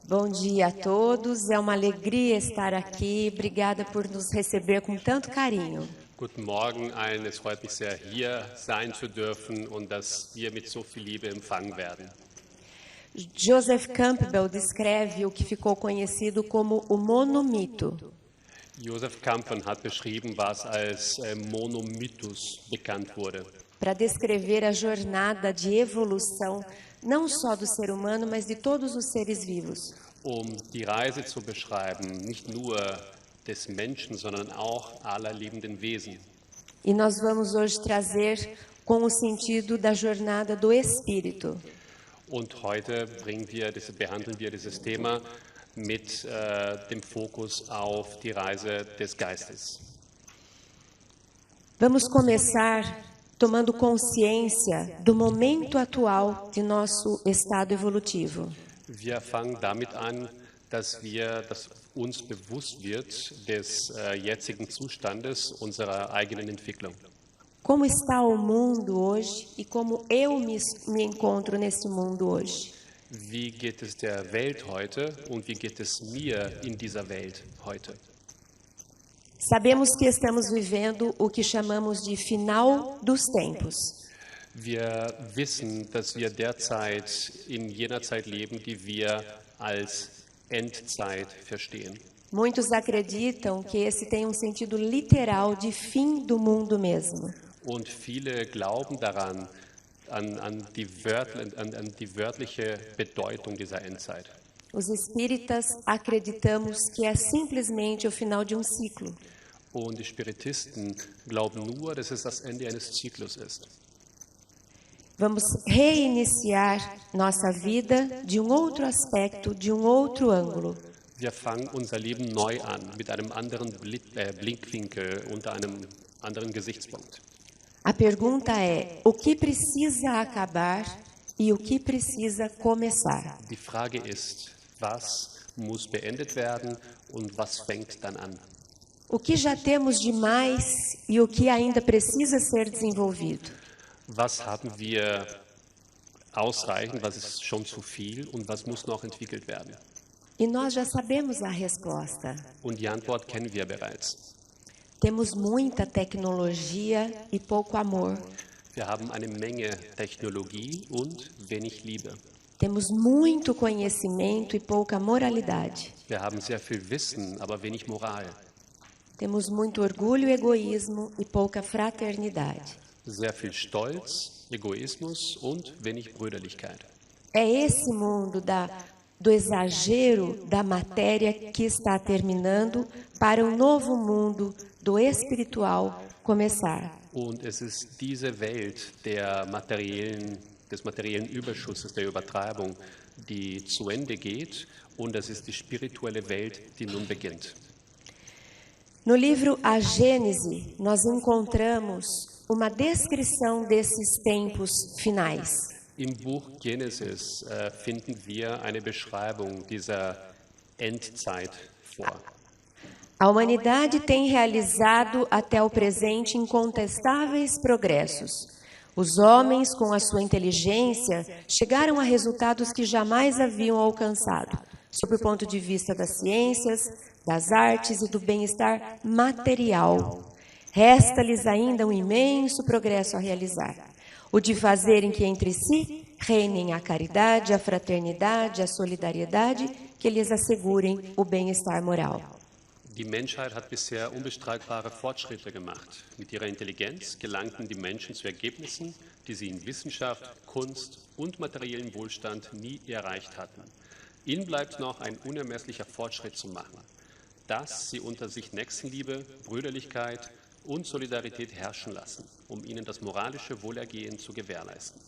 Bom dia a todos, é uma alegria estar aqui. Obrigada por nos receber com tanto carinho. Guten Morgen allen, es freut mich sehr, hier sein zu dürfen und dass wir mit so viel Liebe empfangen werden. Joseph Campbell descreve o que ficou conhecido como o monomito. Joseph Campbell hat beschrieben, was als Monomythos bekannt wurde, Para descrever a jornada de evolução, não só do ser humano, mas de todos os seres vivos. die Reise zu beschreiben, nicht nur des Menschen, sondern auch aller lebenden Wesen. E nós vamos hoje trazer com o sentido da jornada do espírito. Und heute behandeln wir dieses Thema mit dem Fokus auf die Reise des Geistes. Vamos começar tomando consciência do momento atual de nosso estado evolutivo. Wir fangen damit an, dass uns bewusst wird des jetzigen Zustandes unserer eigenen Entwicklung. Como está o mundo hoje e como eu me encontro nesse mundo hoje? Wie geht es der Welt heute und wie geht es mir in dieser Welt heute? Sabemos que estamos vivendo o que chamamos de final dos tempos. Wir wissen, dass wir derzeit in jener Zeit leben, die wir als Endzeit verstehen. Muitos acreditam que esse tem um sentido literal de fim do mundo mesmo. Und viele glauben daran, an die wörtliche Bedeutung dieser Endzeit. Os espíritas acreditamos que é simplesmente o final de um ciclo. Und die Spiritisten glauben nur, dass es das Ende eines Zyklus ist. Vamos reiniciar nossa vida de um outro aspecto, de um outro ângulo. Wir fangen unser Leben neu an, mit einem anderen Blickwinkel, unter einem anderen Gesichtspunkt. A pergunta é: o que precisa acabar e o que precisa começar? Die Frage ist, was muss beendet werden und was fängt dann an? O que já temos de mais e o que ainda precisa ser desenvolvido? Was haben wir ausreichend, was ist schon zu viel und was muss noch entwickelt werden? E nós já sabemos a resposta. Und die Antwort kennen wir bereits. Temos muita tecnologia e pouco amor. Wir haben eine Menge Technologie und wenig Liebe. Temos muito conhecimento e pouca moralidade. Wir haben sehr viel Wissen, aber wenig Moral. Temos muito orgulho e egoísmo e pouca fraternidade. Sehr viel Stolz, Egoismus und wenig Brüderlichkeit. É esse mundo do exagero da matéria que está terminando para um novo mundo do espiritual começar. Und es ist diese Welt des materiellen Überschusses, der Übertreibung, die zu Ende geht, und es ist die spirituelle Welt, die nun beginnt. No livro A Gênese, nós encontramos uma descrição desses tempos finais. Im Buch Genesis finden wir eine Beschreibung dieser Endzeit vor. A humanidade tem realizado até o presente incontestáveis progressos. Os homens, com a sua inteligência, chegaram a resultados que jamais haviam alcançado, sob o ponto de vista das ciências, das artes e do bem-estar material. Resta-lhes ainda um imenso progresso a realizar, o de fazerem que entre si reinem a caridade, a fraternidade, a solidariedade, que lhes assegurem o bem-estar moral. Die Menschheit hat bisher unbestreitbare Fortschritte gemacht. Mit ihrer Intelligenz gelangten die Menschen zu Ergebnissen, die sie in Wissenschaft, Kunst und materiellem Wohlstand nie erreicht hatten. Ihnen bleibt noch ein unermesslicher Fortschritt zu machen, dass sie unter sich Nächstenliebe, Brüderlichkeit und Solidarität herrschen lassen, ihnen das moralische Wohlergehen zu gewährleisten.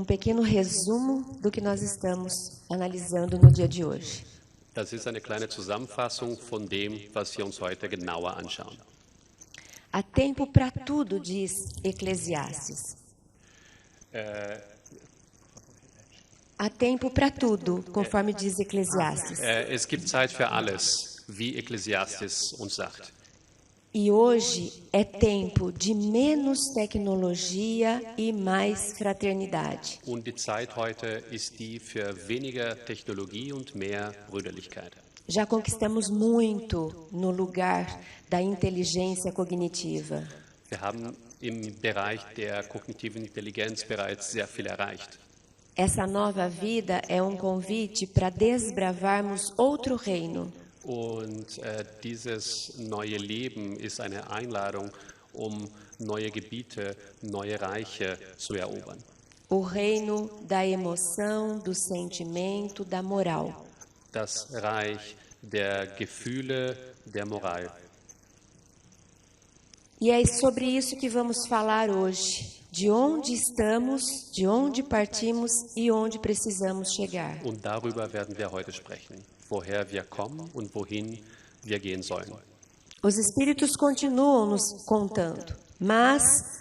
Pequeno resumo do que nós estamos analisando no dia de hoje. Das ist eine kleine Zusammenfassung von dem, was wir uns heute genauer anschauen. Há tempo para tudo, diz Eclesiastes. Há tempo para tudo, conforme diz Eclesiastes. Es gibt Zeit für alles, wie Ekklesiastes uns sagt. E hoje é tempo de menos tecnologia e mais fraternidade. Und die Zeit heute ist die für weniger Technologie und mehr Brüderlichkeit. Já conquistamos muito no lugar da inteligência cognitiva. Wir haben im Bereich der kognitiven Intelligenz bereits sehr viel erreicht. Essa nova vida é um convite para desbravarmos outro reino. Und dieses neue Leben ist eine Einladung, neue Gebiete, neue Reiche zu erobern. O reino da emoção, do sentimento, da moral. Das Reich der Gefühle, der Moral. E é sobre isso que vamos falar hoje. De onde estamos, de onde partimos e onde precisamos chegar. Und darüber werden wir heute sprechen. Woher wir kommen und wohin wir gehen sollen. Os espíritos continuam nos contando, mas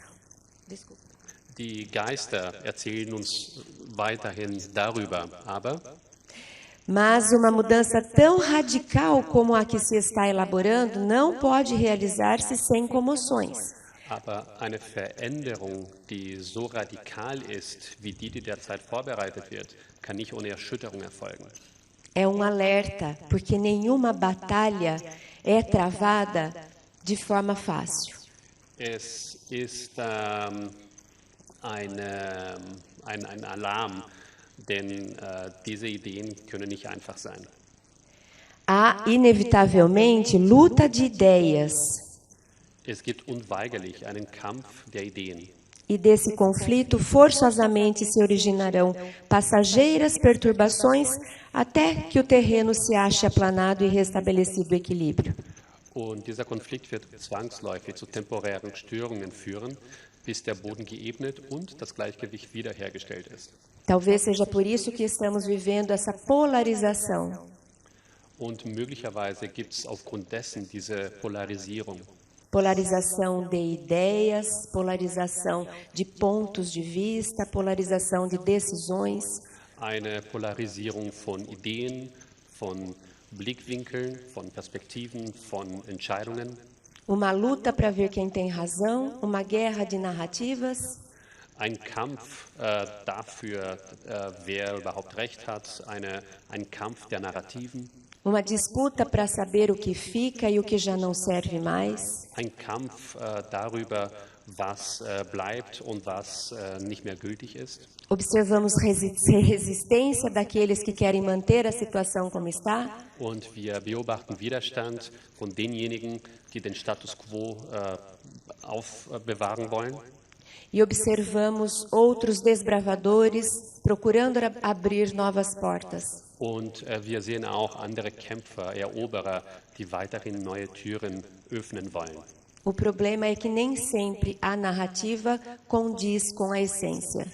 Die Geister erzählen uns weiterhin darüber, mas uma mudança tão radical como a que se está elaborando não pode realizar-se sem comoções. aber eine Veränderung, die so radikal ist, wie die derzeit vorbereitet wird, kann nicht ohne Erschütterung erfolgen. É um alerta, porque nenhuma batalha é travada de forma fácil. Es ist ein Alarm, denn diese Ideen können nicht einfach sein. Há, inevitavelmente, luta de ideias. Es gibt unweigerlich einen Kampf der Ideen. E desse conflito, forçosamente se originarão passageiras perturbações até que o terreno se ache aplanado e restabelecido o equilíbrio. Und dieser Konflikt wird zwangsläufig zu temporären Störungen führen, bis der Boden geebnet und das Gleichgewicht wiederhergestellt ist. Talvez seja por isso que estamos vivendo essa polarização. Und möglicherweise gibt es aufgrund dessen diese Polarisierung. Polarização de ideias, polarização de pontos de vista, polarização de decisões. Eine Polarisierung von Ideen, von Blickwinkeln, von Perspektiven, von Entscheidungen. Uma luta para ver quem tem razão, uma guerra de narrativas. Ein Kampf dafür, wer überhaupt Recht hat, ein Kampf der Narrativen. Uma disputa para saber o que fica e o que já não serve mais. Ein Kampf darüber, was bleibt und was nicht mehr gültig ist. Observamos resistência daqueles que querem manter a situação como está. Und wir beobachten Widerstand von denjenigen, die den Status quo aufbewahren wollen. E observamos outros desbravadores procurando abrir novas portas. Und wir sehen auch andere Kämpfer, Eroberer, die weiterhin neue Türen öffnen wollen. O problema é que nem sempre a narrativa condiz com a essência.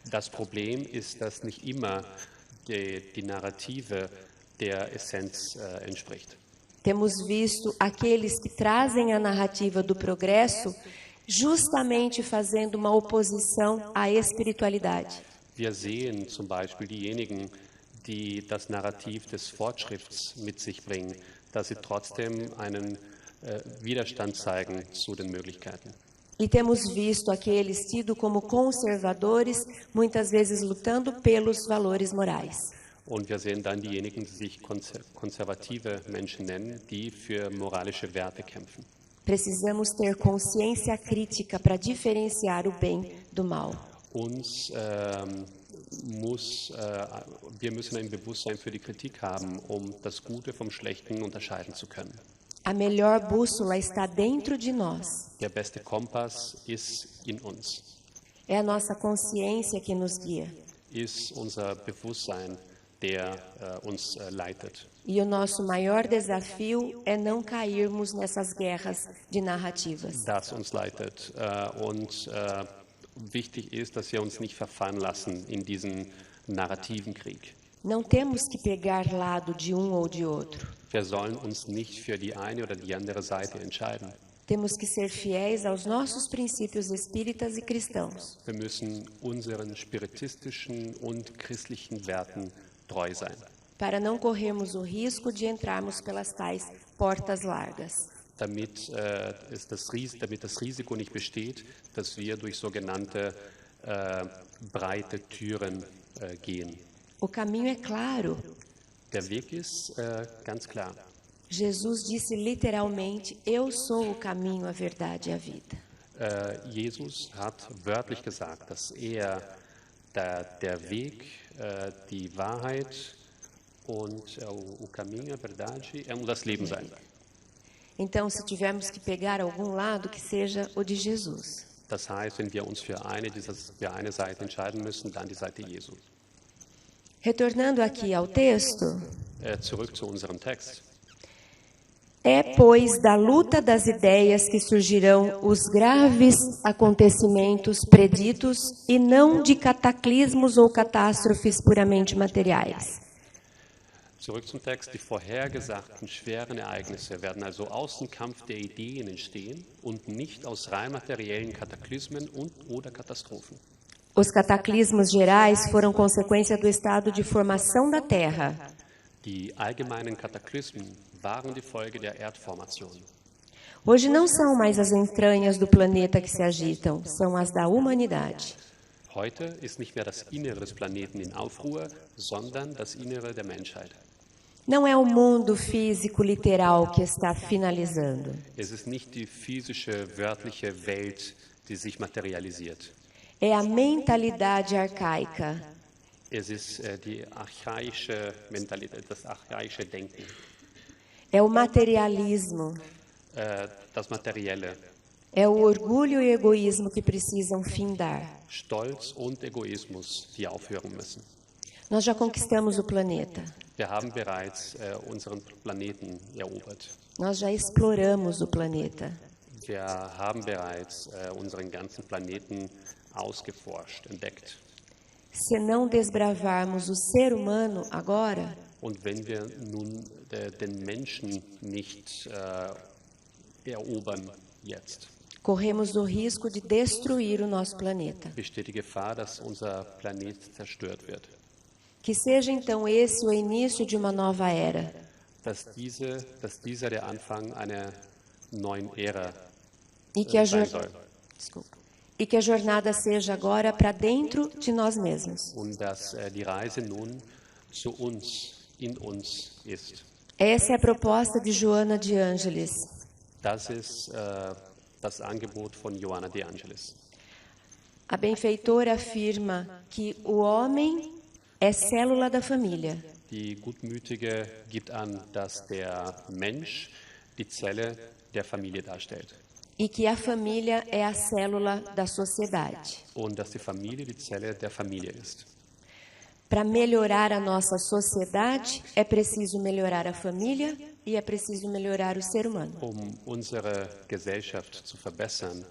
Das Problem ist, dass nicht immer die Narrative der Essenz entspricht. Temos visto aqueles que trazem a narrativa do progresso justamente fazendo uma oposição à espiritualidade. Wir sehen zum Beispiel diejenigen, die das Narrativ des Fortschritts mit sich bringen, dass sie trotzdem einen Widerstand zeigen zu den Möglichkeiten. E temos visto aqueles tidos como conservadores, muitas vezes lutando pelos valores morais. Und wir sehen dann diejenigen, die sich konservative Menschen nennen, die für moralische Werte kämpfen. Precisamos ter consciência crítica para diferenciar o bem do mal. Wir müssen ein Bewusstsein für die Kritik haben, das Gute vom Schlechten unterscheiden zu können. A melhor bússola está dentro de nós. Der beste Kompass ist in uns. É a nossa consciência que nos guia. Ist unser Bewusstsein, der uns leitet. E o nosso maior desafio é não cairmos nessas guerras de narrativas. Das uns leitet. Wichtig ist, dass wir uns nicht verfallen lassen in diesen narrativen Krieg. Não temos que pegar lado de ou de outro. Wir sollen uns nicht für die eine oder die andere Seite entscheiden. Temos que ser fiéis aos nossos princípios espíritas e cristãos. Wir müssen unseren spiritistischen und christlichen Werten treu sein. Para não corrermos o risco de entrarmos pelas tais portas largas. damit das Risiko nicht besteht, dass wir durch sogenannte breite Türen gehen. O caminho é claro. Der Weg ist ganz klar. Jesus disse literalmente: Eu sou o caminho, a verdade e a vida. Jesus hat wörtlich gesagt, dass er der Weg, die Wahrheit und o caminho, a verdade e das Leben sein. Então, se tivermos que pegar algum lado, que seja o de Jesus. Das heißt, wenn wir uns für eine Seite entscheiden müssen, dann die Seite Jesu. Retornando aqui ao texto, Zurück zu unserem Text. é, pois, da luta das ideias que surgirão os graves acontecimentos preditos e não de cataclismos ou catástrofes puramente materiais. Zurück zum Text. Die vorhergesagten schweren Ereignisse werden also aus dem Kampf der Ideen entstehen und nicht aus rein materiellen Kataklysmen oder Katastrophen. Os cataclismos gerais foram consequência do estado de formação da Terra. Die allgemeinen Kataklysmen waren die Folge der Erdformation. Hoje não são mais as entranhas do planeta que se agitam, são as da humanidade. Heute ist nicht mehr das Innere des Planeten in Aufruhr, sondern das Innere der Menschheit. Não é o mundo físico literal que está finalizando. Es ist nicht die physische, wörtliche Welt, die sich materialisiert. É a mentalidade arcaica. Es ist die archaische Mentalität, das archaische Denken, É o materialismo. das Materielle. É o orgulho e egoísmo que precisam findar. Stolz und Egoismus, die aufhören müssen. Nós já conquistamos o planeta. Wir haben bereits unseren Planeten erobert. Nós já exploramos o planeta. Wir haben bereits unseren ganzen Planeten ausgeforscht, entdeckt. Se não desbravarmos o ser humano agora, Und wenn wir nun den Menschen nicht erobern jetzt, corremos o risco de destruir o nosso planeta. besteht die Gefahr, dass unser Planet zerstört wird. Que seja então esse o início de uma nova era. Dass dieser der Anfang einer neuen Ära E que a, sein soll. e que a jornada seja agora para dentro de nós mesmos. Und dass die Reise nun zu uns, in uns ist. Essa é a proposta de Joana de Ângeles. Das ist das Angebot von Johanna de Angelis. A benfeitora afirma que o homem é célula da família. Die Gutmütige gibt an, dass der Mensch die Zelle der Familie darstellt. E que a família é a célula da sociedade. Und dass die Familie die Zelle der Familie ist. Para melhorar a nossa sociedade, é preciso melhorar a família e é preciso melhorar o ser humano. Um unsere Gesellschaft zu verbessern,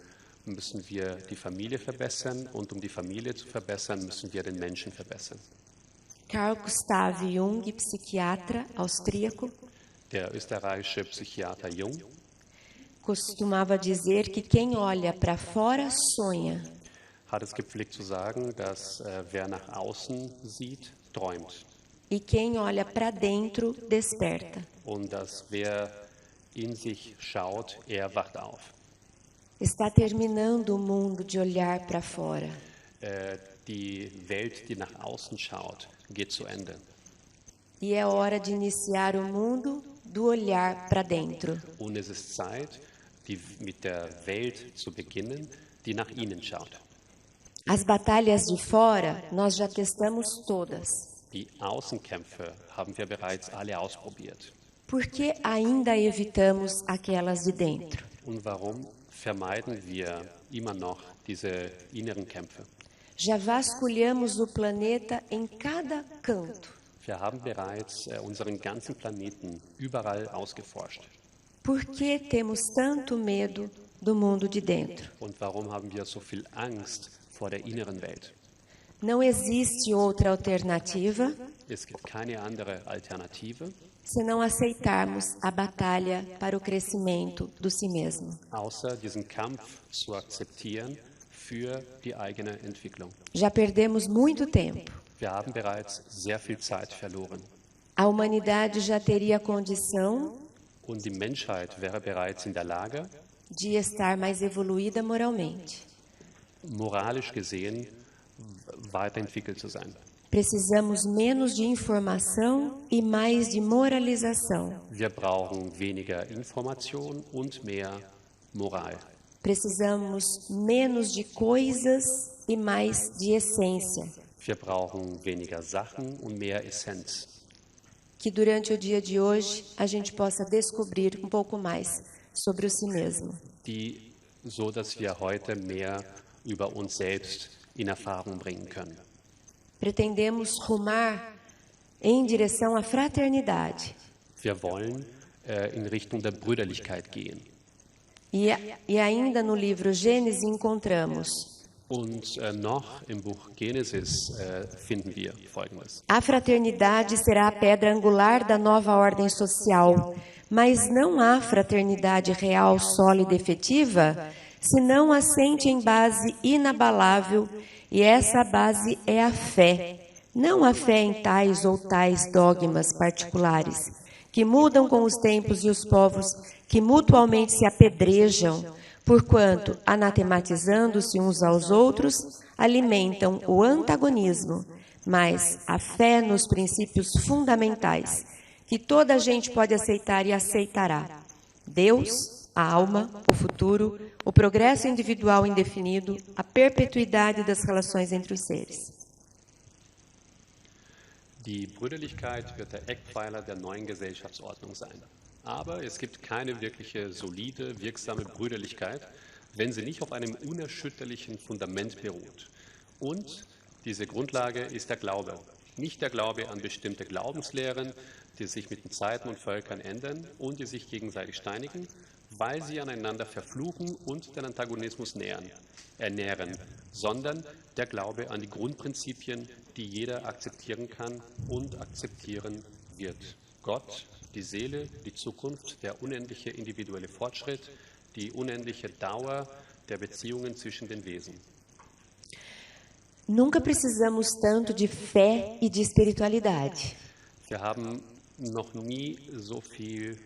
müssen wir die Familie verbessern und um die Familie zu verbessern, müssen wir den Menschen verbessern. Carl Gustav Jung, psiquiatra austríaco, Der österreichische Psychiater Jung costumava dizer que quem olha para fora sonha hat es gepflegt zu sagen, dass wer nach außen sieht, träumt. e quem olha para dentro desperta. Und dass wer in sich schaut, er wacht auf. Está terminando o mundo de olhar para fora. Die Welt, die nach außen schaut, geht zu Ende. E é hora de iniciar o mundo do olhar para dentro. Und es ist Zeit, mit der Welt zu beginnen, die nach innen schaut. As batalhas de fora nós já testamos todas. Die Außenkämpfe haben wir bereits alle ausprobiert. Por que ainda evitamos aquelas de dentro? Und warum vermeiden wir immer noch diese inneren Kämpfe? Já vasculhamos o planeta em cada canto. Wir haben bereits unseren ganzen Planeten überall ausgeforscht. Por que temos tanto medo do mundo de dentro? Und warum haben wir so viel Angst vor der inneren Welt? Não existe outra alternativa Es gibt keine andere Alternative, se não aceitarmos a batalha para o crescimento do si mesmo. außer diesen Kampf zu akzeptieren für die eigene Entwicklung. Já perdemos muito tempo. Wir haben bereits sehr viel Zeit verloren. A humanidade já teria condição Und die Menschheit wäre bereits in der Lage, de estar mais evoluída moralmente. moralisch gesehen weiterentwickelt zu sein. Precisamos menos de informação e mais de moralização. Wir brauchen weniger Information und mehr Moral. Precisamos menos de coisas e mais de essência. Wir brauchen weniger Sachen und mehr Essenz. Que durante o dia de hoje a gente possa descobrir um pouco mais sobre o si mesmo. So dass wir heute mehr über uns selbst in Erfahrung bringen können. Pretendemos rumar em direção à fraternidade. Wir wollen in Richtung der Brüderlichkeit gehen. E ainda no livro Gênesis encontramos: Und noch im Buch Genesis finden wir Folgendes. a fraternidade será a pedra angular da nova ordem social, mas não há fraternidade real, sólida e efetiva, senão assente em base inabalável, e essa base é a fé. Não a fé em tais ou tais dogmas particulares, que mudam com os tempos e os povos, que mutualmente se apedrejam, porquanto, anatematizando-se uns aos outros, alimentam o antagonismo, mas a fé nos princípios fundamentais, que toda a gente pode aceitar e aceitará. Deus, a alma, o futuro, o progresso individual indefinido, a perpetuidade das relações entre os seres. Die Brüderlichkeit wird der Eckpfeiler der neuen Gesellschaftsordnung sein. Aber es gibt keine wirkliche solide, wirksame Brüderlichkeit, wenn sie nicht auf einem unerschütterlichen Fundament beruht. Und diese Grundlage ist der Glaube. Nicht der Glaube an bestimmte Glaubenslehren, die sich mit den Zeiten und Völkern ändern und die sich gegenseitig steinigen, weil sie aneinander verfluchen und den Antagonismus ernähren, sondern der Glaube an die Grundprinzipien, die jeder akzeptieren kann und akzeptieren wird. Gott, die Seele, die Zukunft, der unendliche individuelle Fortschritt, die unendliche Dauer der Beziehungen zwischen den Wesen. Nunca precisamos tanto de fé e de espiritualidade. Wir haben noch nie so viel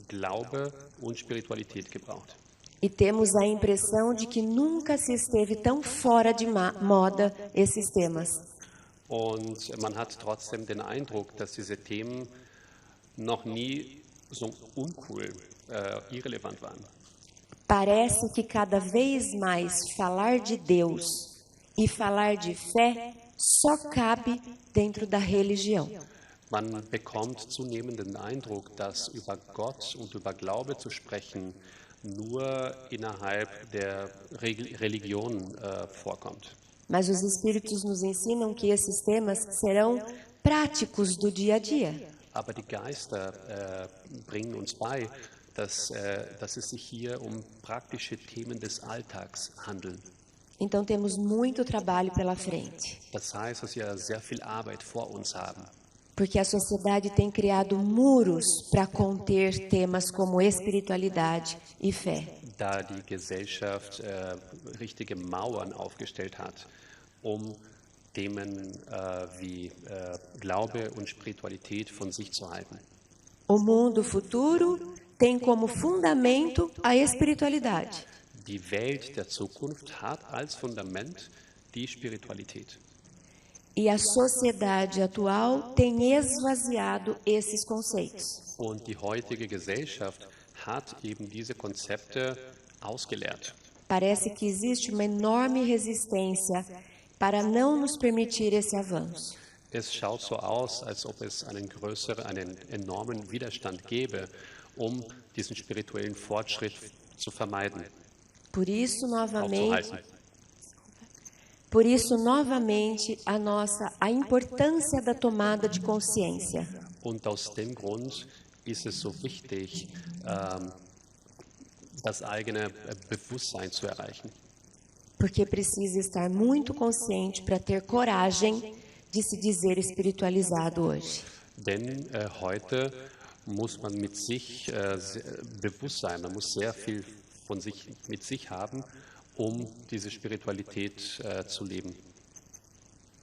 Glaube und Spiritualität gebraucht. E temos a impressão de que nunca se esteve tão fora de moda esses temas. Und man hat trotzdem den Eindruck, dass diese Themen noch nie so uncool, irrelevant waren. Parece que cada vez mais falar de Deus e falar de fé só cabe dentro da religião. Man bekommt zunehmend den Eindruck, dass über Gott und über Glaube zu sprechen nur innerhalb der Religion vorkommt. Mas os Espíritos nos ensinam que esses temas serão práticos do dia a dia. Aber die Geister bringen uns bei, dass es sich hier um praktische Themen des Alltags handelt. Então temos muito trabalho pela frente. Das heißt, dass wir sehr viel Arbeit vor uns haben. Porque a sociedade tem criado muros para conter temas como espiritualidade e fé. Da die Gesellschaft richtige Mauern aufgestellt hat, Themen wie Glaube und Spiritualität von sich zu halten. O mundo futuro tem como fundamento a espiritualidade. Die Welt der Zukunft hat als Fundament die Spiritualität. E a sociedade atual tem esvaziado esses conceitos. Und die heutige Gesellschaft hat eben diese Konzepte ausgeleert. Parece que existe uma enorme resistência para não nos permitir esse avanço. Es schaut so aus, als ob es einen enormen Widerstand gäbe, diesen spirituellen Fortschritt zu vermeiden. Por isso, novamente, a importância da tomada de consciência. Und aus dem Grund ist es so wichtig, das eigene Bewusstsein zu erreichen. Porque precisa estar muito consciente para ter coragem de se dizer espiritualizado hoje. Denn heute muss man mit sich bewusst sein, man muss sehr viel von sich mit sich haben, diese Spiritualität zu leben.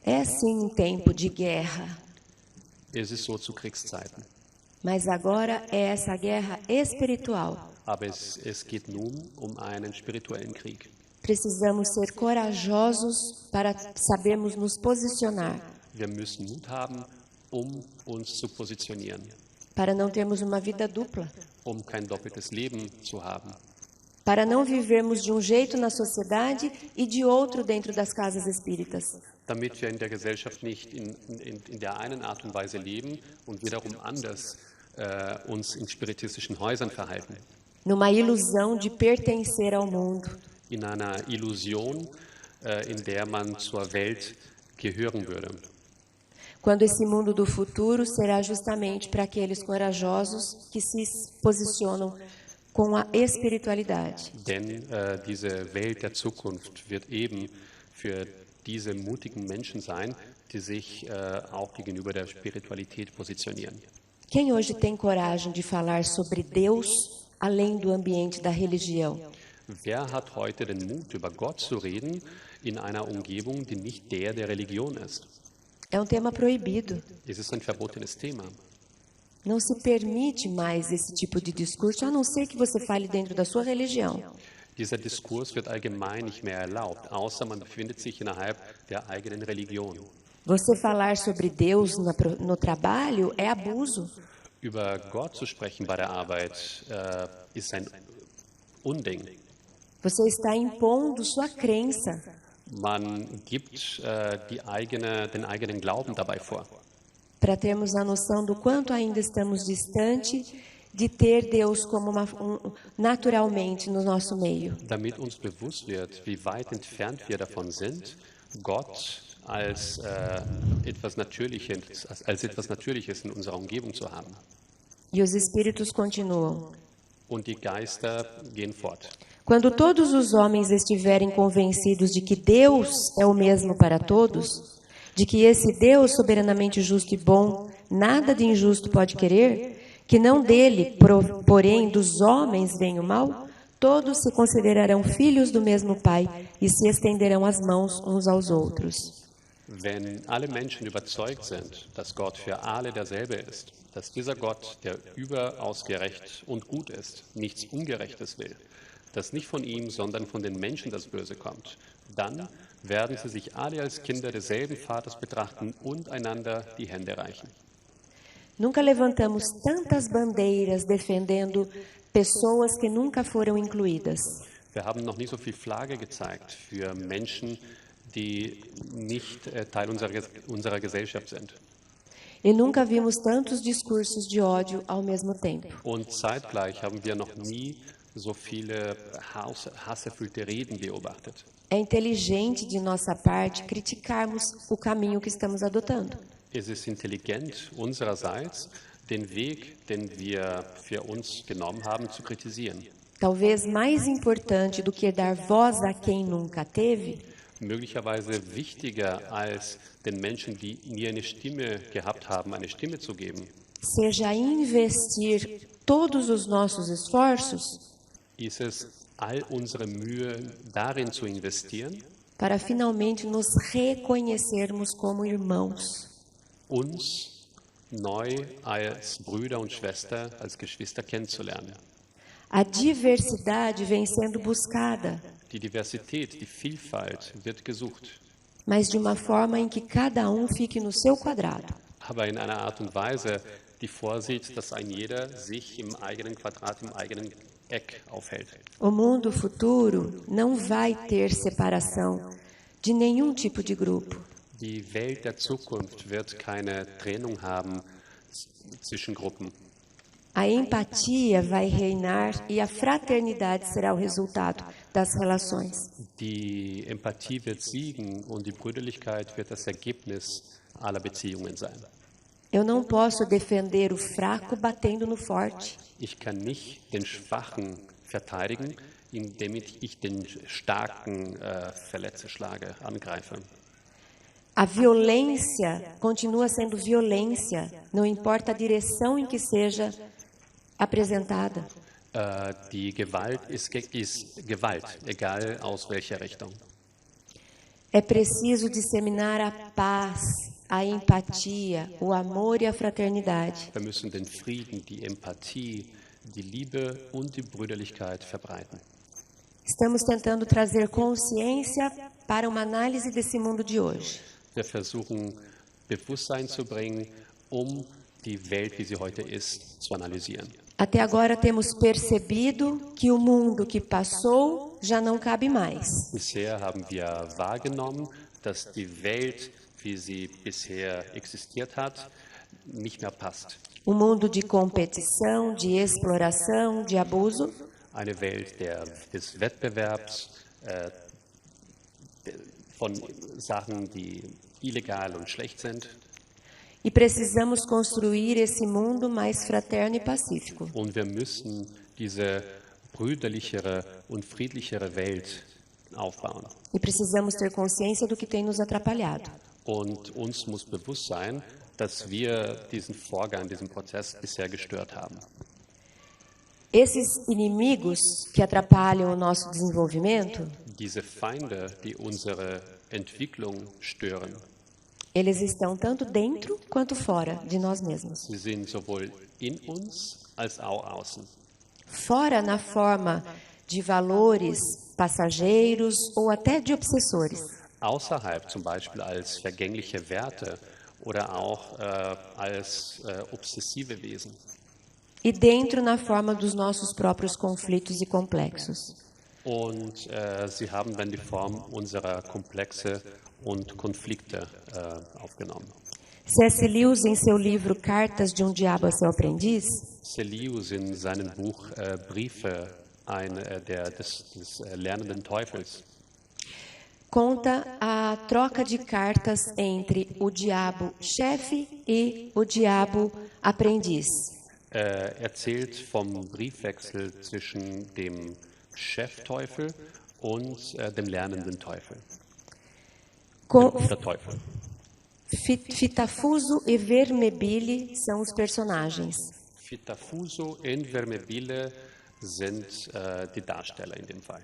É sim um tempo de guerra. Es ist so zu Kriegszeiten. Mas agora é essa guerra espiritual. Aber es geht nun um einen spirituellen Krieg. Precisamos ser corajosos para sabermos nos posicionar, Wir müssen Mut haben, uns zu positionieren, para não termos uma vida dupla, kein doppeltes Leben zu haben, para não vivermos de um jeito na sociedade e de outro dentro das casas espíritas. damit wir in der Gesellschaft nicht in der einen Art und Weise leben und wiederum anders uns in spiritistischen Häusern verhalten. Numa ilusão de pertencer ao mundo. In einer Illusion, in der man zur Welt gehören würde. Quando esse mundo do futuro será justamente para aqueles corajosos que se posicionam com a espiritualidade. Denn diese Welt der Zukunft wird eben für diese mutigen Menschen sein, die sich auch gegenüber der Spiritualität positionieren. Quem hoje tem coragem de falar sobre Deus além do ambiente da religião? Wer hat heute den Mut, über Gott zu reden, in einer Umgebung, die nicht der Religion ist? É um tema proibido. Es ist ein verbotenes Thema. Não se permite mais esse tipo de discurso, a não ser que você fale dentro da sua religião. Dieser Diskurs wird allgemein nicht mehr erlaubt, außer man befindet sich innerhalb der eigenen Religion. Você falar sobre Deus no trabalho é abuso. Über Gott zu sprechen bei der Arbeit ist ein Unding. Você está impondo sua crença. Man gibt den eigenen Glauben dabei vor. Para termos a noção do quanto ainda estamos distante de ter Deus como naturalmente no nosso meio. Damit uns bewusst wird, wie weit entfernt wir davon sind, Gott als etwas Natürliches in unserer Umgebung zu haben. E os espíritos continuam. Und die Geister gehen fort. Quando todos os homens estiverem convencidos de que Deus é o mesmo para todos, de que esse Deus soberanamente justo e bom, nada de injusto pode querer, que não dele, porém dos homens vem o mal, todos se considerarão filhos do mesmo Pai e se estenderão as mãos uns aos outros. Wenn alle Menschen überzeugt sind, dass Gott für alle derselbe ist, dass dieser Gott, der überaus gerecht und gut ist, nichts Ungerechtes will, dass nicht von ihm, sondern von den Menschen das Böse kommt, dann werden sie sich alle als Kinder desselben Vaters betrachten und einander die Hände reichen. Nunca levantamos tantas bandeiras defendendo pessoas que nunca foram incluídas. Wir haben noch nie so viel Flagge gezeigt für Menschen, die nicht Teil unserer Gesellschaft sind. E nunca vimos tantos discursos de ódio ao mesmo tempo. Und zeitgleich haben wir noch nie so viele hasserfüllte Reden beobachtet. É inteligente de nossa parte criticarmos o caminho que estamos adotando. Es ist intelligent unsererseits, den Weg, den wir für uns genommen haben, zu kritisieren. Talvez mais importante do que dar voz a quem nunca teve, Möglicherweise wichtiger als den Menschen, die nie eine Stimme gehabt haben, eine Stimme zu geben, seja investir todos os nossos esforços ist es, all unsere Mühe darin zu investieren, para finalmente nos reconhecermos como irmãos. uns neu als Brüder und Schwester, als Geschwister kennenzulernen. A diversidade vem sendo buscada, Die Diversität, die Vielfalt wird gesucht, mas de uma forma em que cada um fique no seu quadrado. aber in einer Art und Weise, die vorsieht, dass ein jeder sich im eigenen Quadrat, im eigenen Eck aufhält. O mundo futuro não vai ter separação de nenhum tipo de grupo. Die Welt der Zukunft wird keine Trennung haben zwischen Gruppen. A empatia vai reinar e a fraternidade será o resultado das relações. Die Empathie wird siegen und die Brüderlichkeit wird das Ergebnis aller Beziehungen sein. Eu não posso defender o fraco batendo no forte. Ich kann nicht den Schwachen verteidigen, indem ich den Starken verletze, schlage, angreife. A violência continua sendo violência, não importa a direção em que seja apresentada. Die Gewalt ist Gewalt, egal aus welcher Richtung. É preciso disseminar a paz, a empatia, o amor e a fraternidade. Wir müssen den Frieden, die Empathie, die Liebe und die Brüderlichkeit verbreiten. Estamos tentando trazer consciência para uma análise desse mundo de hoje. Wir versuchen, Bewusstsein zu bringen, die Welt, wie sie heute ist, zu analysieren. Até agora temos percebido que o mundo que passou já não cabe mais. Bisher haben wir wahrgenommen, dass die Welt, wie sie bisher existiert hat, nicht mehr passt. Um mundo de competição, de exploração, de abuso. Eine Welt des Wettbewerbs, von Sachen, die illegal und schlecht sind. E precisamos construir esse mundo mais fraterno e pacífico. Und wir müssen diese brüderlichere und friedlichere Welt aufbauen. E precisamos ter consciência do que tem nos atrapalhado. Und uns muss bewusst sein, dass wir diesen Vorgang, diesen Prozess bisher gestört haben. Esses inimigos que atrapalham o nosso desenvolvimento, Diese Feinde, die unsere Entwicklung stören, eles estão tanto dentro quanto fora de nós mesmos. sie sind sowohl in uns als auch außen. Fora na forma de valores passageiros ou até de obsessores. Außerhalb zum Beispiel als vergängliche Werte oder auch als obsessive Wesen. E dentro na forma dos nossos próprios conflitos e complexos. Und sie haben dann die Form unserer Komplexe und Konflikte aufgenommen. C.S. Lewis, em seu livro Cartas de Diabo a seu Aprendiz, C.S. Lewis in seinem Buch Briefe des lernenden Teufels conta a troca de cartas entre o diabo chefe e o diabo aprendiz. erzählt vom Briefwechsel zwischen dem Chefteufel und dem lernenden Teufel. Der Teufel. Fitafuso e Vermebile são os personagens. Fitafuso und Vermebile sind die Darsteller in dem Fall.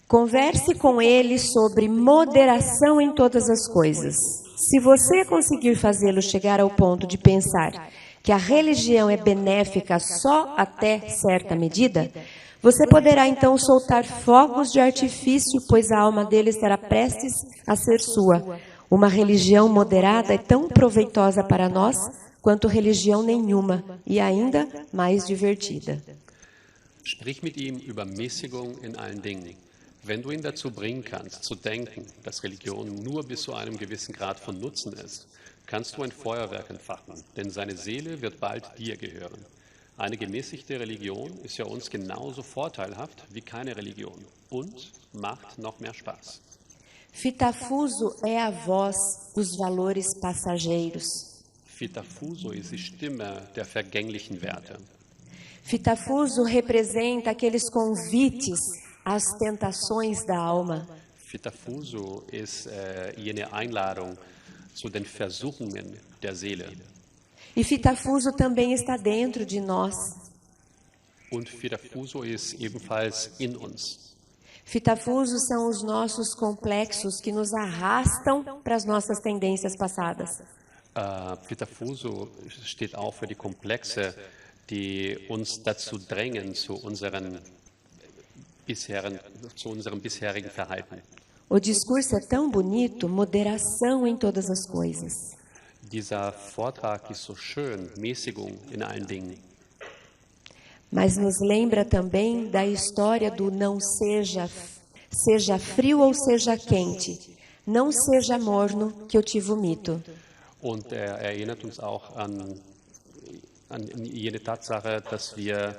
Converse com ele sobre moderação em todas as coisas. Se você conseguir fazê-lo chegar ao ponto de pensar que a religião é benéfica só até certa medida, você poderá então soltar fogos de artifício, pois a alma dele estará prestes a ser sua. Uma religião moderada é tão proveitosa para nós quanto religião nenhuma, e ainda mais divertida. Sprich mit ihm über Mäßigung in allen Dingen. Wenn du ihn dazu bringen kannst, zu denken, dass Religion nur bis zu einem gewissen Grad von Nutzen ist, kannst du ein Feuerwerk entfachen, denn seine Seele wird bald dir gehören. Eine gemäßigte Religion ist ja uns genauso vorteilhaft wie keine Religion und macht noch mehr Spaß. Fitafuso é a voz dos valores passageiros. Fitafuso ist die Stimme der vergänglichen Werte. Fitafuso representa aqueles convites às tentações da alma. Fitafuso ist jene Einladung zu den Versuchungen der Seele. E Fitafuso também está dentro de nós. Und Fitafuso ist ebenfalls in uns. Fitafuso são os nossos complexos que nos arrastam para as nossas tendências passadas. Fitafuso steht auch für die Komplexe, die uns dazu drängen, zu unserem bisherigen Verhalten. O discurso é tão bonito, moderação em todas as coisas. Dieser Vortrag ist so schön, Mäßigung in allen Dingen. Mas nos lembra também da história do não seja frio ou seja quente, não seja morno que eu te vomito. Und erinnert uns auch an jene Tatsache, dass wir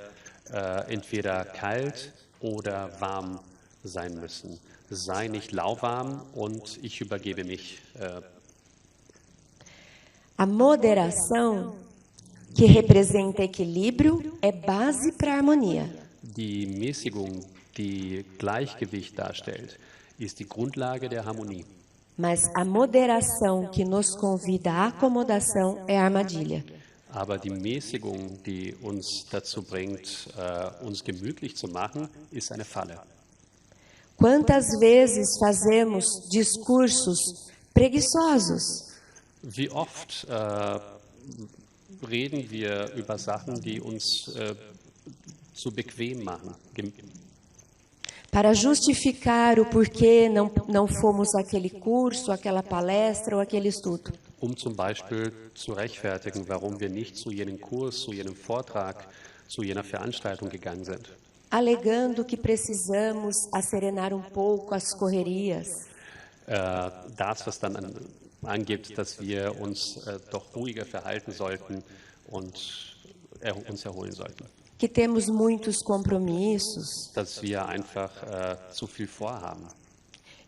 entweder kalt oder warm sein müssen. Sei nicht lauwarm und ich übergebe mich. A moderação, que representa equilíbrio, é base para a harmonia. Die Mäßigung, die Gleichgewicht darstellt, ist die Grundlage der Harmonie. Mas a moderação que nos convida à acomodação é a armadilha. Aber die Mäßigung, die uns dazu bringt, uns gemütlich zu machen, ist eine Falle. Quantas vezes fazemos discursos preguiçosos? Wie oft reden wir über Sachen, die uns so bequem machen, Para justificar o porquê não fomos àquele curso, àquela palestra ou àquele estudo. zum Beispiel zu rechtfertigen, warum wir nicht zu jenem Kurs, zu jenem Vortrag, zu jener Veranstaltung gegangen sind. Alegando que precisamos acerenar um pouco as correrias. Das, was dann angibt, dass wir uns doch ruhiger verhalten sollten und uns erholen sollten. Que temos muitos compromissos. Dass wir einfach zu viel vorhaben.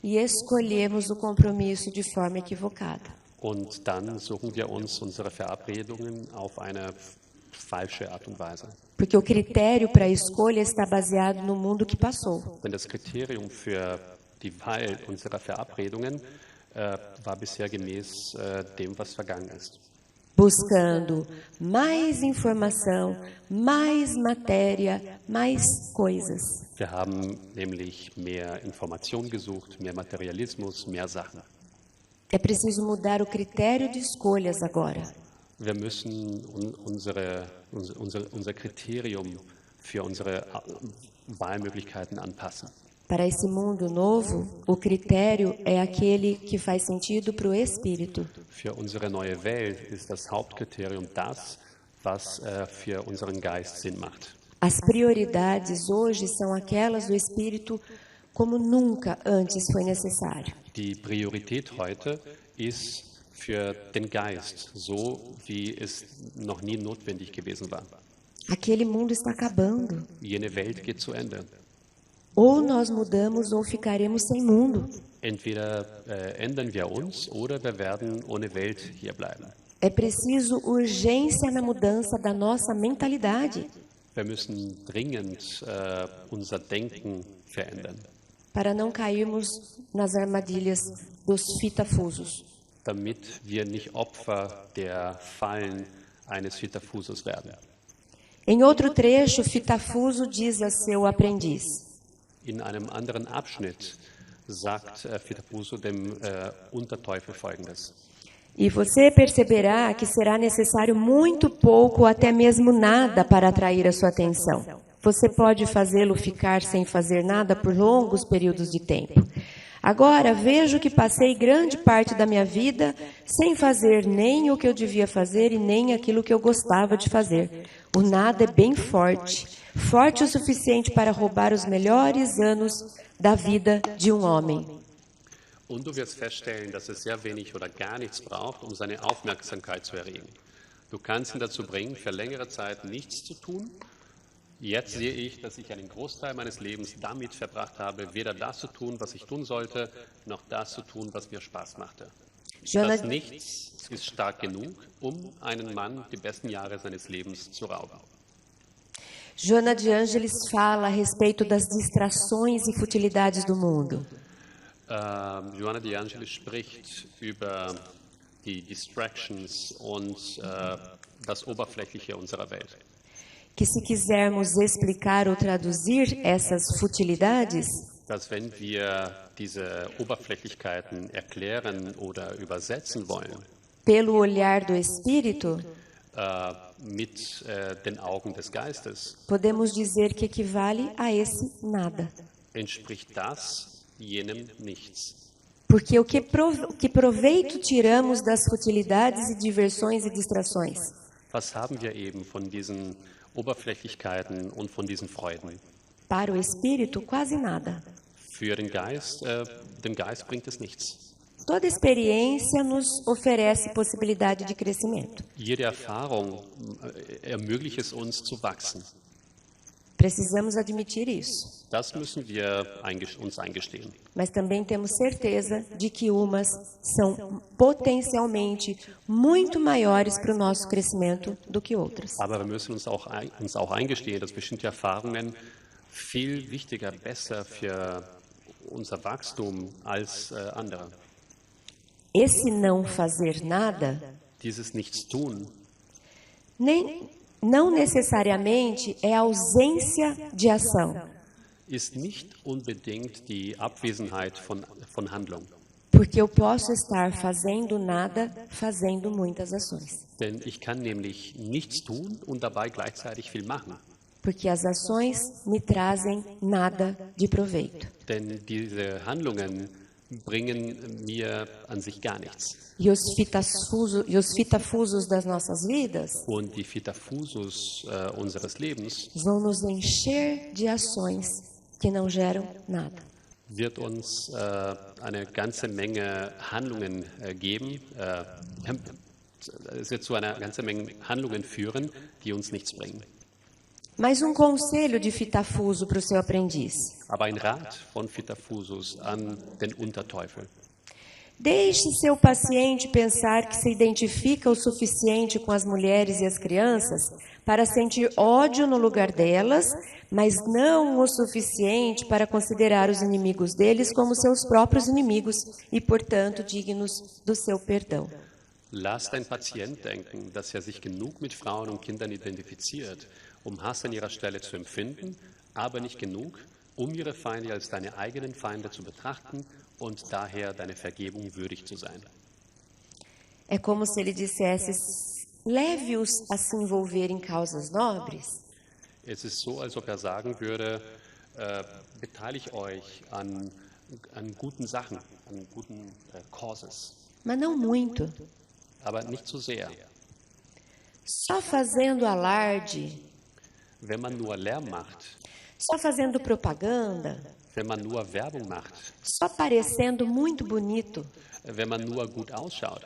E escolhemos o compromisso de forma equivocada. Und dann suchen wir uns unsere Verabredungen auf eine falsche Art und Weise. Porque o critério para a escolha está baseado no mundo que passou. Denn das Kriterium für die Wahl unserer Verabredungen war bisher gemäß dem, was vergangen ist. Buscando mais informação, mais matéria, mais coisas. Wir haben nämlich mehr Information gesucht, mehr Materialismus, mehr Sachen. É preciso mudar o critério de escolhas agora. Wir müssen unser Kriterium für unsere Wahlmöglichkeiten anpassen. Para esse mundo novo, o critério é aquele que faz sentido para o espírito. Für unsere neue Welt ist das Hauptkriterium das, was für unseren Geist Sinn macht. As prioridades hoje são aquelas do espírito como nunca antes foi necessário. Die Priorität heute ist für den Geist, so wie es noch nie notwendig gewesen war. Aquele mundo está acabando. Jene Welt geht zu Ende. Ou nós mudamos ou ficaremos sem mundo. Entweder ändern wir uns oder wir werden ohne Welt hier bleiben. É preciso urgência na mudança da nossa mentalidade. Wir müssen dringend unser Denken verändern. Para não cairmos nas armadilhas dos fitafusos. Damit wir nicht Opfer der Fallen eines Fitafusos werden. Em outro trecho, Fitafuso diz a seu aprendiz: In einem anderen Abschnitt sagt Fitafuso dem Unterteufel Folgendes. E você perceberá que será necessário muito pouco ou até mesmo nada para atrair a sua atenção. Você pode fazê-lo ficar sem fazer nada por longos períodos de tempo. Agora, vejo que passei grande parte da minha vida sem fazer nem o que eu devia fazer e nem aquilo que eu gostava de fazer. O nada é bem forte, forte o suficiente para roubar os melhores anos da vida de um homem. Und du wirst feststellen, dass es sehr wenig oder gar nichts braucht, seine Aufmerksamkeit zu erregen. Du kannst ihn dazu bringen, für längere Zeit nichts zu tun. Jetzt sehe ich, dass ich einen Großteil meines Lebens damit verbracht habe, weder das zu tun, was ich tun sollte, noch das zu tun, was mir Spaß machte. Das Nichts ist stark genug, einen Mann die besten Jahre seines Lebens zu rauben. Joana de Ângeles fala a respeito das distrações e futilidades do mundo. Joana de Ângeles spricht über die Distractions und das Oberflächliche unserer Welt. Que se quisermos explicar ou traduzir essas futilidades, dass wenn wir diese Oberflächlichkeiten erklären oder übersetzen wollen, pelo olhar do espírito, mit den Augen des Geistes, podemos dizer que equivale a esse nada. Entspricht das jenem Nichts. Porque o que proveito tiramos das futilidades e diversões e distrações? Was haben wir eben von diesen Oberflächlichkeiten und von diesen Freuden? Para o espírito, quase nada. Für den Geist bringt es nichts. Toda experiência nos oferece possibilidade de crescimento. Jede Erfahrung ermöglicht es uns zu wachsen. Precisamos admitir isso. Das müssen wir uns eingestehen. Mas também temos certeza de que umas são potencialmente muito maiores para o nosso crescimento do que outras. Aber wir müssen uns auch eingestehen, dass bestimmte Erfahrungen viel wichtiger, besser für unser Wachstum als andere. Esse não fazer nada, dieses Nichtstun, não necessariamente é ausência de ação. ist nicht unbedingt die Abwesenheit von Handlung. Porque eu posso estar fazendo nada, fazendo muitas ações. Denn ich kann nämlich nichts tun und dabei gleichzeitig viel machen. Porque as ações me trazem nada de proveito. Denn diese Handlungen bringen mir an sich gar nichts. E os fitafusos das nossas vidas Und die Vitafusus unseres Lebens vão nos encher de ações que não geram nada. wird uns eine ganze Menge Handlungen geben. Es wird zu einer ganzen Menge Handlungen führen, die uns nichts bringen. Mas conselho de fitafuso para o seu aprendiz. Aber ein Rat von Vitafusus an den Unterteufel. Deixe seu paciente pensar que se identifica o suficiente com as mulheres e as crianças para sentir ódio no lugar delas, mas não o suficiente para considerar os inimigos deles como seus próprios inimigos e, portanto, dignos do seu perdão. Lass dein Patient denken, dass sich genug mit Frauen und Kindern identifiziert, Hass an ihrer Stelle zu empfinden, aber nicht genug, ihre Feinde als deine eigenen Feinde zu betrachten und daher deine Vergebung würdig zu sein. É como se ele dissesse: leve-os a se envolver em causas nobres. Es ist so, als ob sagen würde, beteiligt euch an guten Sachen, an guten causes. Mas não muito. Aber nicht zu sehr. Só fazendo alarde. Wenn man nur Lärm macht. Só fazendo propaganda. Wenn man nur Werbung macht. Só parecendo muito bonito. Wenn man nur gut ausschaut.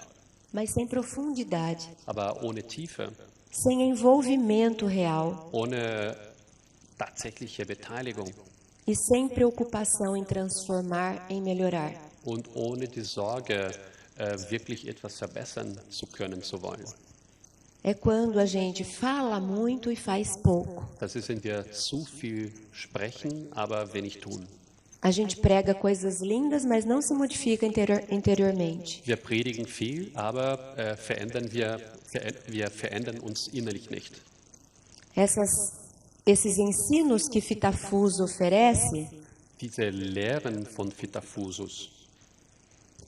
Mas sem profundidade. Aber ohne Tiefe. Sem envolvimento real. Ohne tatsächliche Beteiligung. E sem preocupação em transformar, em melhorar. Und ohne die Sorge, wirklich etwas verbessern zu können, zu wollen. É quando a gente fala muito e faz pouco. Das ist, wenn wir zu viel sprechen, aber wenig tun. A gente prega coisas lindas, mas não se modifica interiormente. Wir predigen viel, aber wir verändern uns innerlich nicht. Esses ensinos que Fitafuso oferece, diese Lehren von Vitafusus,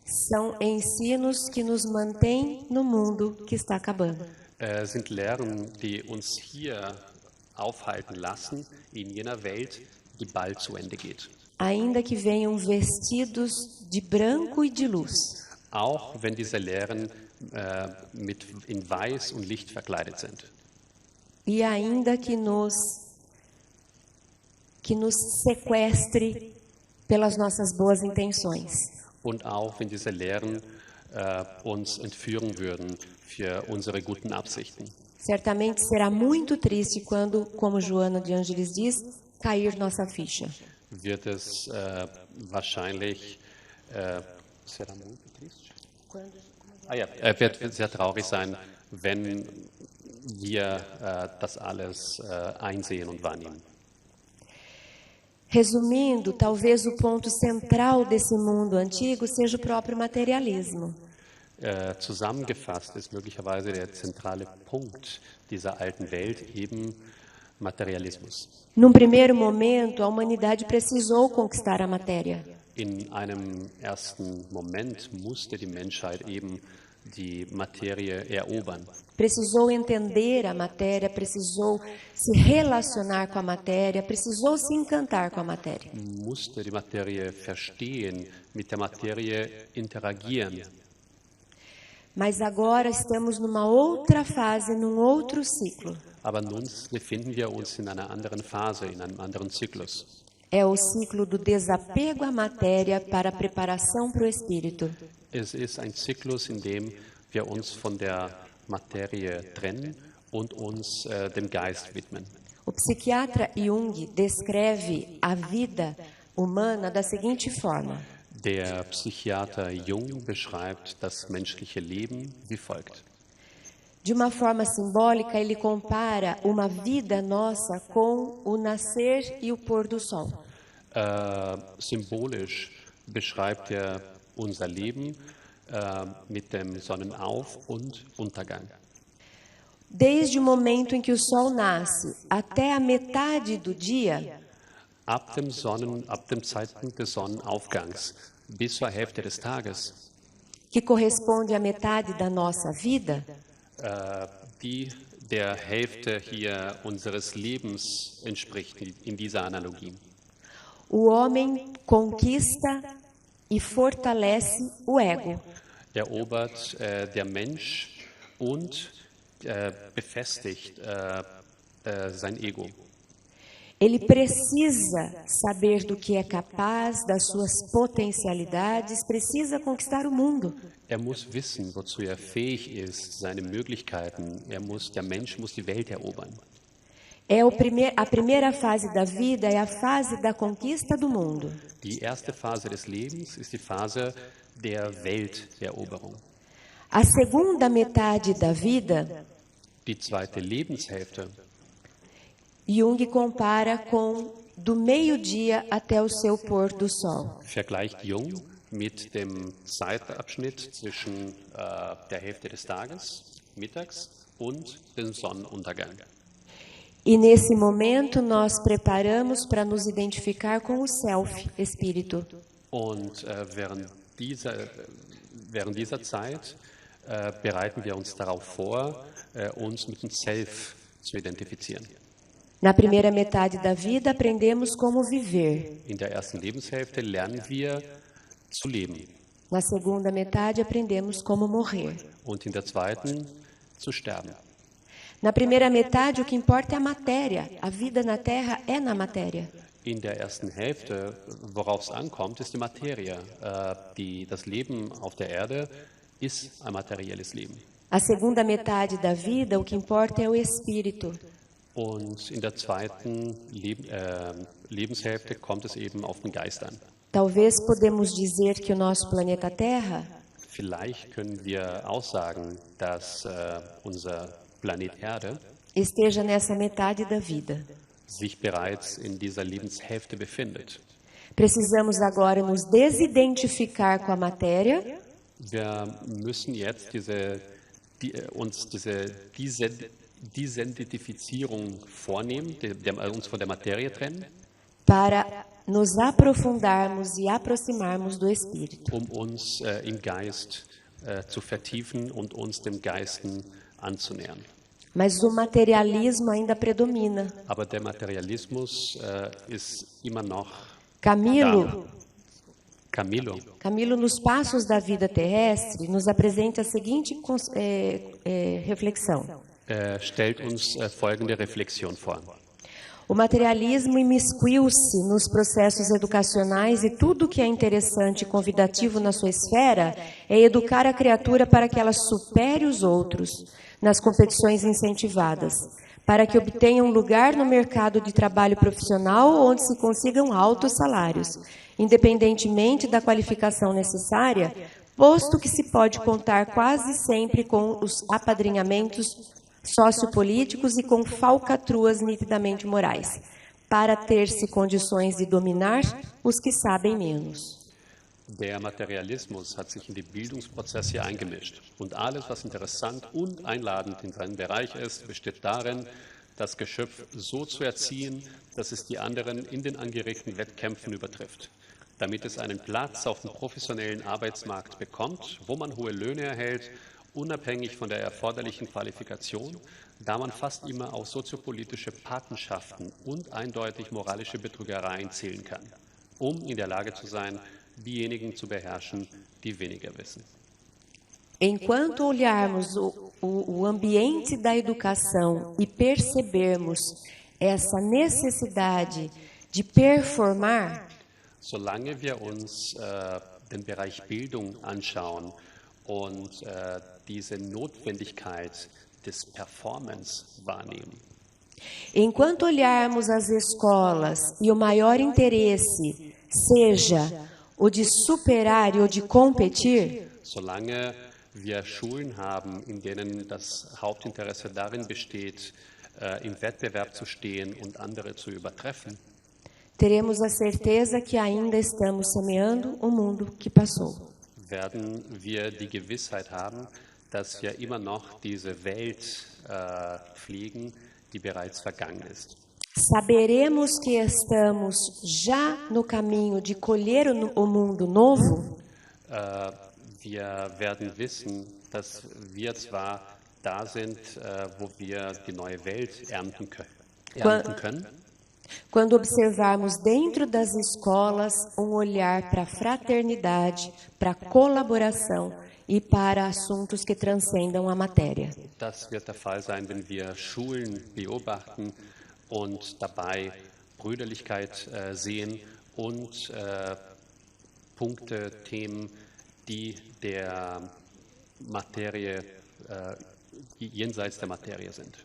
são ensinos que nos mantêm no mundo que está acabando. Sind Lehren, die uns hier aufhalten lassen, in jener Welt, die bald zu Ende geht. Ainda que venham vestidos de branco e de luz. Auch wenn diese Lehren in Weiß und Licht verkleidet sind. E ainda que nos sequestre pelas nossas boas intenções. Und auch wenn diese Lehren uns entführen würden für unsere guten Absichten. Certamente será muito triste quando, como Joana de Ângeles diz, cair nossa ficha. Wird es wahrscheinlich será muito triste? Wird sehr traurig sein, wenn wir das alles einsehen und wahrnehmen. Resumindo, talvez o ponto central desse mundo antigo seja o próprio materialismo. Zusammengefasst ist möglicherweise der zentrale Punkt dieser alten Welt eben Materialismus. Num primeiro momento, a humanidade precisou conquistar a matéria. In einem ersten Moment musste die Menschheit eben die Materie erobern. Precisou entender a matéria, precisou se relacionar com a matéria, precisou se encantar com a matéria. Musste die Materie verstehen, mit der Materie interagieren. Mas agora estamos numa outra fase, num outro ciclo. Aber nun befinden wir uns in einer anderen Phase, in einem anderen Zyklus. É o ciclo do desapego à matéria para a preparação para o espírito. Es ist ein Zyklus, in dem wir uns von der Materie trennen und uns dem Geist widmen. O psiquiatra Jung descreve a vida humana da seguinte forma. Der Psychiater Jung beschreibt das menschliche Leben wie folgt. De uma forma simbólica, ele compara uma vida nossa com o nascer e o pôr do sol. Symbolisch beschreibt er unser Leben mit dem Sonnenauf- und Untergang. Desde o momento em que o sol nasce até a metade do dia, ab dem Zeitpunkt des Sonnenaufgangs bis zur Hälfte des Tages, que corresponde à metade da nossa vida, die der Hälfte hier unseres Lebens entspricht, in dieser Analogie. o homem conquista e fortalece o ego. Erobert der Mensch und befestigt sein Ego. Ele precisa saber do que é capaz, das suas potencialidades, precisa conquistar o mundo. Muss wissen, wozu fähig ist, seine Möglichkeiten. Der Mensch muss die Welt erobern. A primeira fase da vida é a fase da conquista do mundo. Die erste Phase des Lebens ist die Phase der Welteroberung. A segunda metade da vida, die zweite Lebenshälfte, Jung compara com do meio-dia até o seu pôr do sol. Vergleicht Jung mit dem Zeitabschnitt zwischen der Hälfte des Tages, mittags, und dem Sonnenuntergang. E nesse momento nós preparamos para nos identificar com o Self, Espírito. Und während dieser Zeit bereiten wir uns darauf vor, uns mit dem Self zu identifizieren. Na primeira metade da vida aprendemos como viver. In der ersten Lebenshälfte lernen wir zu leben. Na segunda metade aprendemos como morrer. Und in der zweiten zu sterben. Na primeira metade o que importa é a matéria. A vida na Terra é na matéria. In der ersten Hälfte, worauf es ankommt, ist die Materie. Das Leben auf der Erde ist ein materielles Leben. A segunda metade da vida o que importa é o espírito. Und in der zweiten Lebenshälfte kommt es eben auf den Geist an. Talvez podemos dizer que o nosso planeta Terra Vielleicht können wir aussagen, dass unser Planet Erde esteja nessa metade da vida. sich bereits in dieser Lebenshälfte befindet. Precisamos agora nos desidentificar com a matéria. Wir müssen jetzt uns diese Desidentifizierung vornehmen, uns von der Materie trennen, para nos aprofundarmos e aproximarmos do Espírito. Uns im Geist zu vertiefen und uns dem Geisten anzunähern. Mas o materialismo ainda predomina. Aber der Materialismus ist immer noch Camilo, Camilo, nos passos da vida terrestre, nos apresenta a seguinte reflexão. Stellt uns folgende Reflexion vor. O materialismo imiscuiu-se nos processos educacionais e tudo que é interessante e convidativo na sua esfera é educar a criatura para que ela supere os outros nas competições incentivadas, para que obtenha um lugar no mercado de trabalho profissional onde se consigam altos salários, independentemente da qualificação necessária, posto que se pode contar quase sempre com os apadrinhamentos sociopolíticos e com falcatruas nitidamente morais, para ter-se condições de dominar os que sabem menos. Der Materialismus hat sich in die Bildungsprozesse eingemischt. Und alles, was interessant und einladend in seinem Bereich ist, besteht darin, das Geschöpf so zu erziehen, dass es die anderen in den angeregten Wettkämpfen übertrifft, damit es einen Platz auf dem professionellen Arbeitsmarkt bekommt, wo man hohe Löhne erhält, unabhängig von der erforderlichen Qualifikation, da man fast immer auf soziopolitische Patenschaften und eindeutig moralische Betrügereien zählen kann, um in der Lage zu sein, diejenigen zu beherrschen, die weniger wissen. Enquanto olharmos o ambiente da educação e percebermos essa necessidade de performar, solange wir uns den Bereich Bildung anschauen und diese Notwendigkeit des Performance wahrnehmen. Enquanto olharmos as escolas e o maior interesse seja o de superar ou de competir, solange wir Schulen haben, in denen das Hauptinteresse darin besteht, im Wettbewerb zu stehen und andere zu übertreffen, teremos a certeza que ainda estamos semeando o mundo que passou. Werden wir die Gewissheit haben, dass wir immer noch diese Welt pflegen, die bereits vergangen ist. Saberemos que estamos já no caminho de colher o mundo novo? Wir werden wissen, dass wir zwar da sind, wo wir die neue Welt ernten können. Quando observarmos dentro das escolas um olhar para a fraternidade, para a colaboração e para assuntos que transcendam a matéria. Das wird der Fall sein, wenn wir Schulen beobachten und dabei Brüderlichkeit sehen und Punkte, Themen, die der Materie, die jenseits der Materie sind.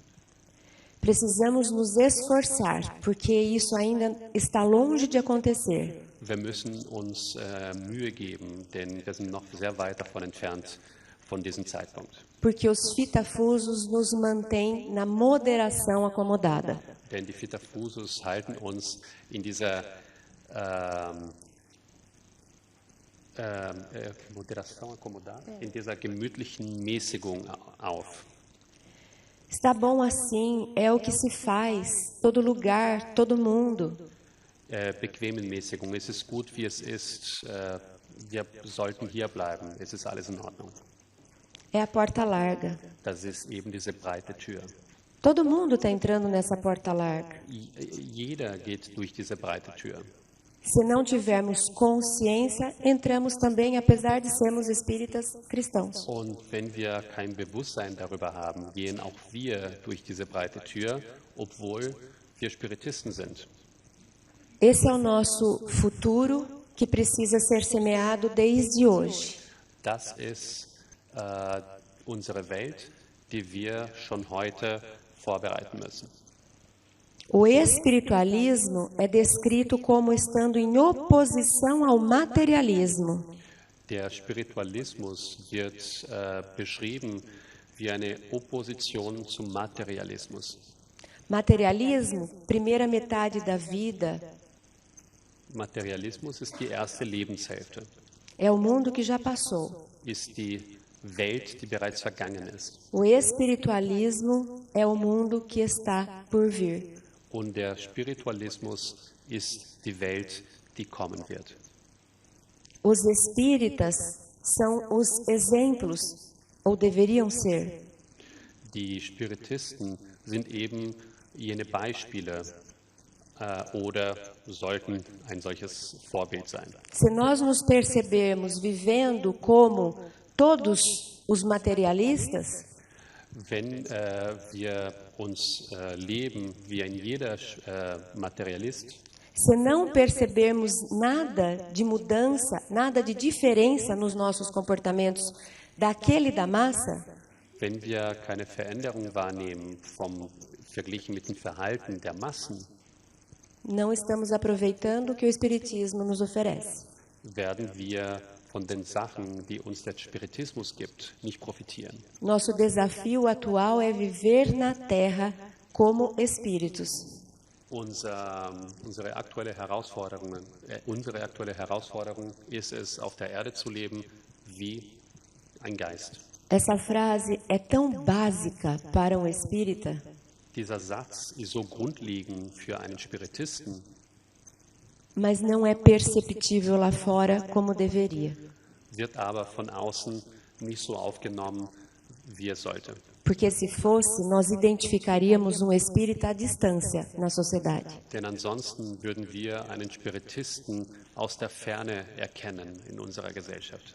Precisamos nos esforçar, porque isso ainda está longe de acontecer. Wir müssen uns Mühe geben, denn wir sind noch sehr weit davon entfernt von diesem Zeitpunkt. Porque os fitafusos nos mantêm na moderação acomodada. Denn die Fitafusos halten uns in dieser Moderation acomodada, in dieser gemütlichen Mäßigung auf. Está bom assim, é o que se faz, todo lugar, todo mundo. Bequemen Mäßigung, es ist gut, wie es ist, wir sollten hier bleiben, es ist alles in Ordnung. É a porta larga. Das ist eben diese breite Tür. Todo mundo está entrando nessa porta larga. Jeder geht durch diese breite Tür. Se não tivermos consciência, entramos também, apesar de sermos espíritas cristãos. Und wenn wir kein Bewusstsein darüber haben, gehen auch wir durch diese breite Tür, obwohl wir Spiritisten sind. Esse é o nosso futuro que precisa ser semeado desde hoje. Das ist unsere Welt, die wir schon heute vorbereiten müssen. O espiritualismo é descrito como estando em oposição ao materialismo. Der Spiritualismus wird beschrieben wie eine Opposition zum Materialismus. Materialismo, primeira metade da vida. Materialismus ist die erste Lebenshälfte. É o mundo que já passou. Ist die Welt, die bereits vergangen ist. O espiritualismo é o mundo que está por vir. Und der Spiritualismus ist die Welt, die kommen wird. Os espíritas são os exemplos, ou deveriam ser. Die Spiritisten sind eben jene Beispiele oder sollten ein solches Vorbild sein. Se nós nos percebermos vivendo como todos os materialistas, wenn wir uns leben wie ein jeder Materialist, se não percebermos nada de mudança, nada de diferença nos nossos comportamentos daquele da massa, wenn wir keine Veränderung wahrnehmen verglichen mit dem Verhalten der Massen, não estamos aproveitando o que o Espiritismo nos oferece. werden wir von den Sachen, die uns der Spiritismus gibt, nicht profitieren. Nosso desafio atual é viver na Terra como espíritos. Unsere aktuelle Herausforderung ist es, auf der Erde zu leben wie ein Geist. Essa frase é tão básica para um espírita. Dieser Satz ist so grundlegend für einen Spiritisten, mas não é perceptível lá fora como deveria. Wird aber von außen nicht so aufgenommen, wie es sollte. Porque se fosse, nós identificaríamos um espírita à distância na sociedade. Denn ansonsten würden wir einen Spiritisten aus der Ferne erkennen in unserer Gesellschaft.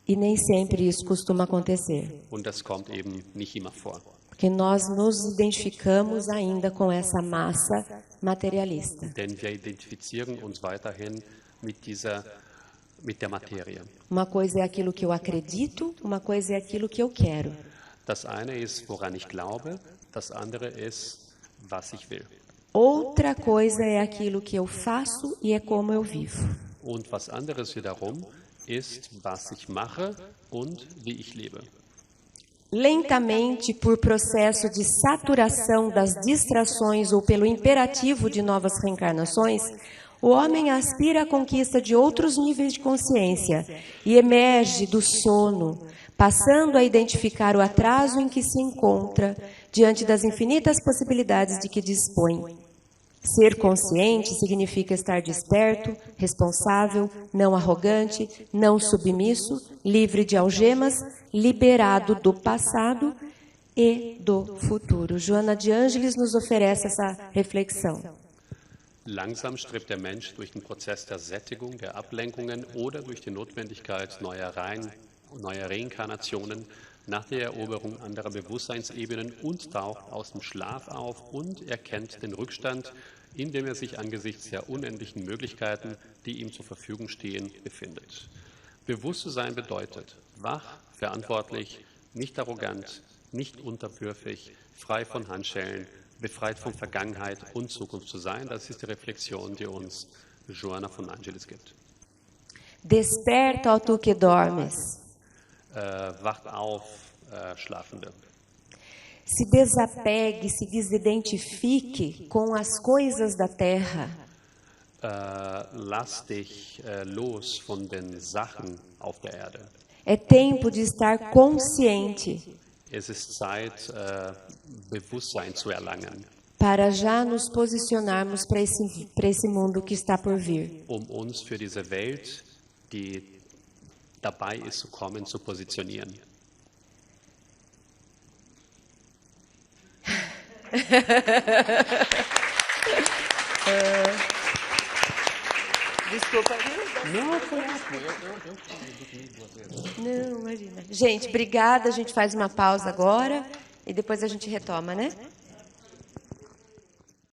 E nem sempre isso costuma acontecer. Und das kommt eben nicht immer vor. Porque nós nos identificamos ainda com essa massa materialista. Denn wir identifizieren uns weiterhin mit der Materie. Uma coisa é aquilo que eu acredito, uma coisa é aquilo que eu quero. Das eine ist, woran ich glaube, das andere ist, was ich will. Outra coisa é aquilo que eu faço e é como eu vivo. Und was anderes wiederum ist, was ich mache und wie ich lebe. Lentamente, por processo de saturação das distrações ou pelo imperativo de novas reencarnações, o homem aspira à conquista de outros níveis de consciência e emerge do sono, passando a identificar o atraso em que se encontra diante das infinitas possibilidades de que dispõe. Ser consciente significa estar desperto, responsável, não arrogante, não submisso, livre de algemas, liberado do passado e do futuro. Joana de Ângeles nos oferece essa reflexão. Langsam strebt der Mensch durch den Prozess der Sättigung, der Ablenkungen oder durch die Notwendigkeit neuer Reinkarnationen nach der Eroberung anderer Bewusstseinsebenen und taucht aus dem Schlaf auf und erkennt den Rückstand, in dem er sich angesichts der unendlichen Möglichkeiten, die ihm zur Verfügung stehen, befindet. Bewusst zu sein bedeutet wach, verantwortlich, nicht arrogant, nicht unterwürfig, frei von Handschellen, befreit von Vergangenheit und Zukunft zu sein. Das ist die Reflexion, die uns Joana von Angelis gibt. Desperta, ó tu que dormes. Wacht auf, Schlafende. Se desapegue, se desidentifique com as coisas da terra. Lass dich los von den Sachen auf der Erde. É tempo de estar consciente. Es ist Zeit, Bewusstsein zu erlangen. Para já nos posicionarmos para esse mundo que está por vir. Uns für diese Welt, die dabei ist zu kommen, zu positionieren. Desculpa. Não, imagina. Gente, obrigada. A gente faz uma pausa agora e depois a gente retoma, né?